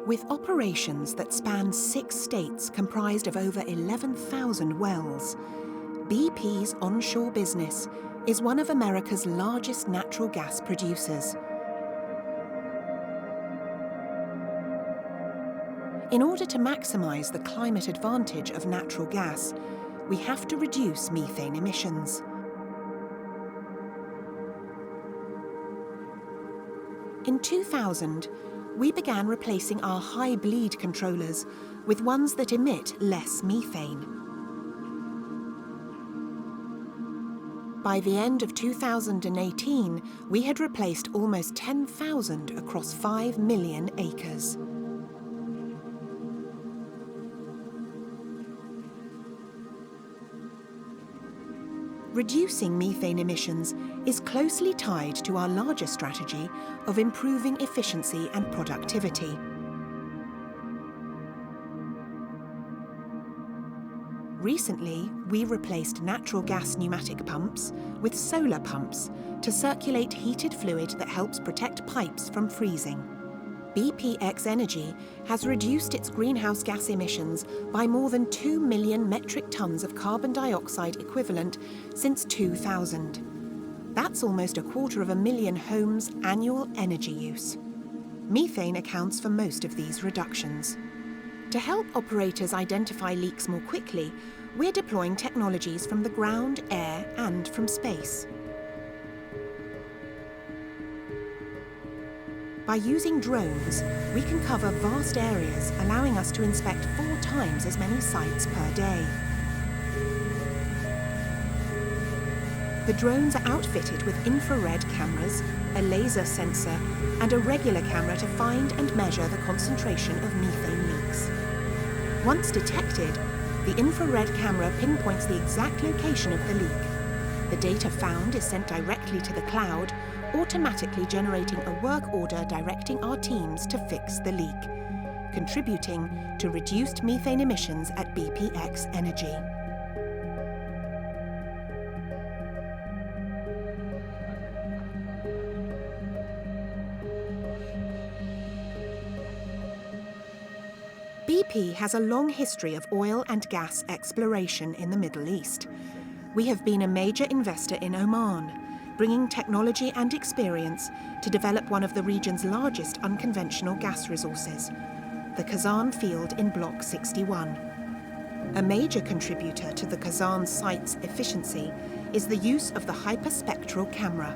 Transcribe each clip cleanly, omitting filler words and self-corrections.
With operations that span 6 states comprised of over 11,000 wells, BP's onshore business is one of America's largest natural gas producers. In order to maximise the climate advantage of natural gas, we have to reduce methane emissions. In 2000, we began replacing our high bleed controllers with ones that emit less methane. By the end of 2018, we had replaced almost 10,000 across 5 million acres. Reducing methane emissions is closely tied to our larger strategy of improving efficiency and productivity. Recently, we replaced natural gas pneumatic pumps with solar pumps to circulate heated fluid that helps protect pipes from freezing. BP X Energy has reduced its greenhouse gas emissions by more than 2 million metric tonnes of carbon dioxide equivalent since 2000. That's almost 250,000 homes' annual energy use. Methane accounts for most of these reductions. To help operators identify leaks more quickly, we're deploying technologies from the ground, air, and from space. By using drones, we can cover vast areas, allowing us to inspect 4 times as many sites per day. The drones are outfitted with infrared cameras, a laser sensor, and a regular camera to find and measure the concentration of methane leaks. Once detected, the infrared camera pinpoints the exact location of the leak. The data found is sent directly to the cloud, automatically generating a work order directing our teams to fix the leak, contributing to reduced methane emissions at BP X Energy. BP has a long history of oil and gas exploration in the Middle East. We have been a major investor in Oman, bringing technology and experience to develop one of the region's largest unconventional gas resources, the Khazzan field in Block 61. A major contributor to the Khazzan site's efficiency is the use of the hyperspectral camera.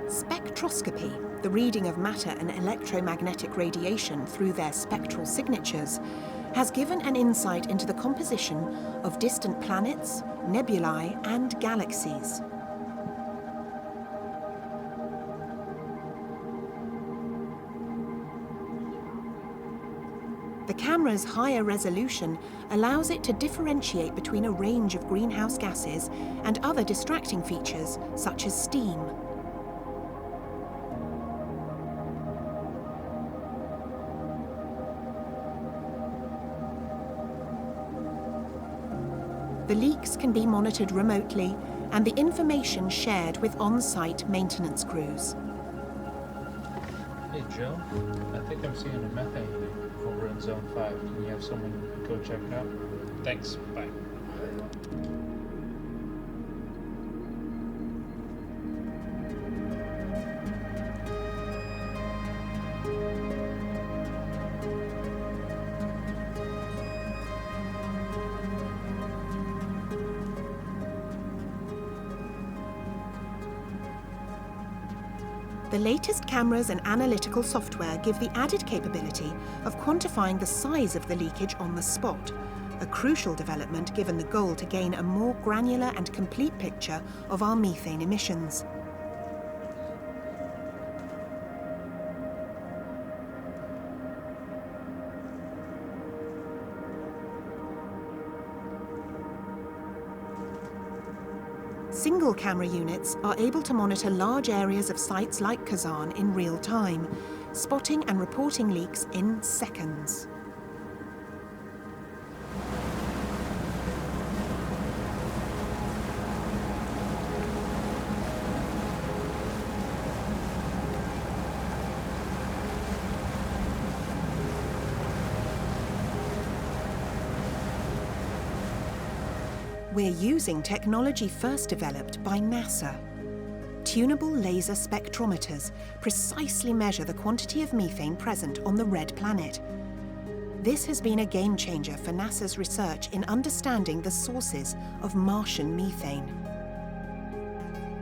Spectroscopy, the reading of matter and electromagnetic radiation through their spectral signatures, has given an insight into the composition of distant planets, nebulae, and galaxies. The camera's higher resolution allows it to differentiate between a range of greenhouse gases and other distracting features, such as steam. The leaks can be monitored remotely and the information shared with on-site maintenance crews. Hey Joe, I think I'm seeing a methane leak over in Zone 5. Can you have someone go check it out? Thanks, bye. The latest cameras and analytical software give the added capability of quantifying the size of the leakage on the spot, a crucial development given the goal to gain a more granular and complete picture of our methane emissions. Single camera units are able to monitor large areas of sites like Khazzan in real time, spotting and reporting leaks in seconds. We're using technology first developed by NASA. Tunable laser spectrometers precisely measure the quantity of methane present on the red planet. This has been a game changer for NASA's research in understanding the sources of Martian methane.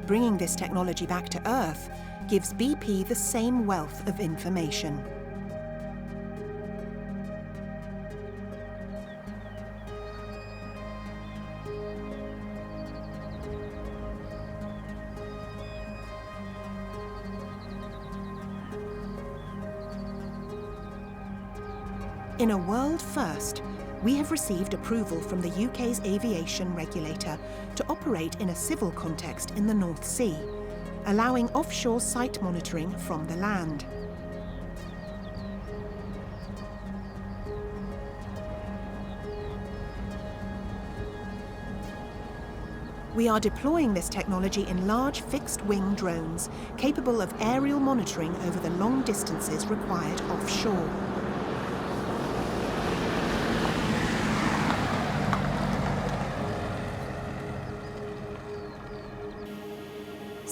Bringing this technology back to Earth gives BP the same wealth of information. In a world first, we have received approval from the UK's aviation regulator to operate in a civil context in the North Sea, allowing offshore site monitoring from the land. We are deploying this technology in large fixed-wing drones capable of aerial monitoring over the long distances required offshore.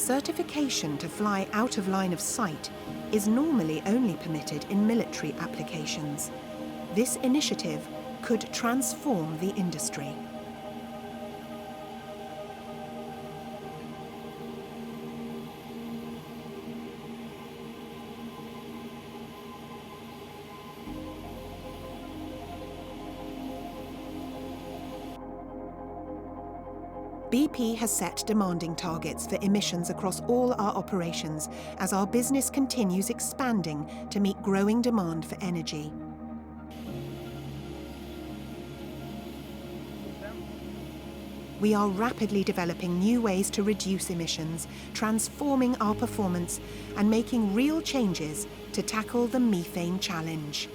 Certification to fly out of line of sight is normally only permitted in military applications. This initiative could transform the industry. BP has set demanding targets for emissions across all our operations as our business continues expanding to meet growing demand for energy. We are rapidly developing new ways to reduce emissions, transforming our performance and making real changes to tackle the methane challenge.